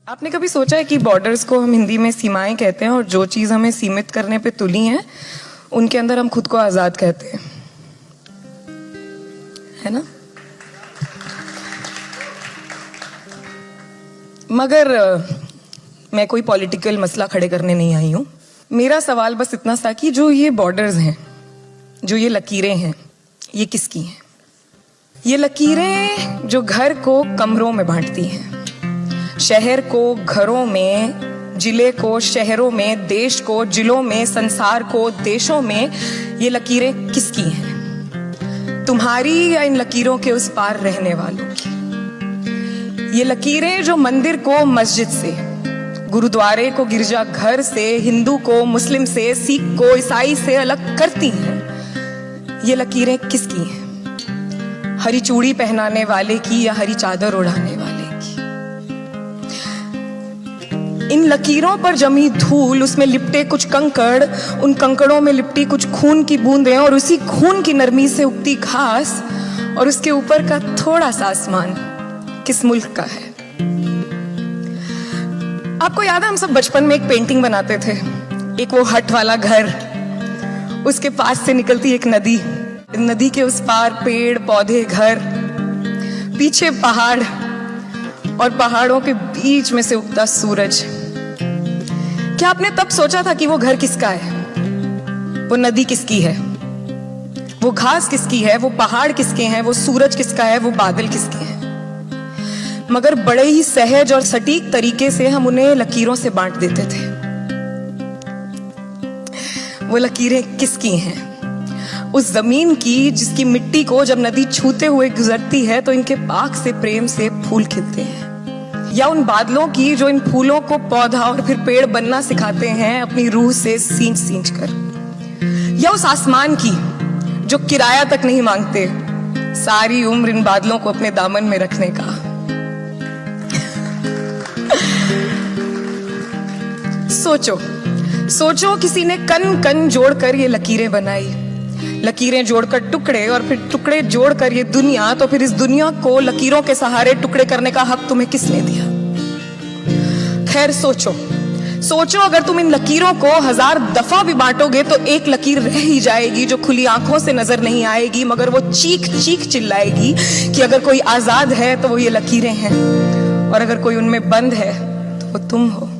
आपने कभी सोचा है कि बॉर्डर्स को हम हिंदी में सीमाएं कहते हैं और जो चीज हमें सीमित करने पे तुली है उनके अंदर हम खुद को आजाद कहते हैं, है ना? मगर मैं कोई पॉलिटिकल मसला खड़े करने नहीं आई हूं। मेरा सवाल बस इतना सा कि जो ये बॉर्डर्स हैं, जो ये लकीरें हैं, ये किसकी हैं? ये लकीरें जो घर को कमरों में बांटती हैं, शहर को घरों में, जिले को शहरों में, देश को जिलों में, संसार को देशों में, ये लकीरें किसकी हैं? तुम्हारी या इन लकीरों के उस पार रहने वालों की? ये लकीरें जो मंदिर को मस्जिद से, गुरुद्वारे को गिरजा घर से, हिंदू को मुस्लिम से, सिख को ईसाई से अलग करती हैं, ये लकीरें किसकी हैं? हरी चूड़ी पहनाने वाले की या हरी चादर उड़ाने वाले की? इन लकीरों पर जमी धूल, उसमें लिपटे कुछ कंकड़, उन कंकड़ों में लिपटी कुछ खून की बूंदें और उसी खून की नरमी से उगती घास और उसके ऊपर का थोड़ा सा आसमान किस मुल्क का है? आपको याद है हम सब बचपन में एक पेंटिंग बनाते थे, एक वो हट वाला घर, उसके पास से निकलती एक नदी, नदी के उस पार पेड़ पौधे घर, पीछे पहाड़ और पहाड़ों के बीच में से उगता सूरज। क्या आपने तब सोचा था कि वो घर किसका है, वो नदी किसकी है, वो घास किसकी है, वो पहाड़ किसके हैं, वो सूरज किसका है, वो बादल किसके हैं? मगर बड़े ही सहज और सटीक तरीके से हम उन्हें लकीरों से बांट देते थे। वो लकीरें किसकी हैं? उस जमीन की जिसकी मिट्टी को जब नदी छूते हुए गुजरती है तो इनके पाक से प्रेम से फूल खिलते हैं, या उन बादलों की जो इन फूलों को पौधा और फिर पेड़ बनना सिखाते हैं अपनी रूह से सींच सींच कर, या उस आसमान की जो किराया तक नहीं मांगते सारी उम्र इन बादलों को अपने दामन में रखने का। सोचो सोचो, किसी ने कन कन जोड़कर ये लकीरें बनाई, लकीरें जोड़कर टुकड़े और फिर टुकड़े जोड़कर ये दुनिया, तो फिर इस दुनिया को लकीरों के सहारे टुकड़े करने का हक तुम्हें किसने दिया? खैर सोचो सोचो, अगर तुम इन लकीरों को 1000 दफा भी बांटोगे तो एक लकीर रह ही जाएगी जो खुली आंखों से नजर नहीं आएगी, मगर वो चीख चीख चिल्लाएगी कि अगर कोई आजाद है तो वो ये लकीरें हैं, और अगर कोई उनमें बंद है तो वो तुम हो।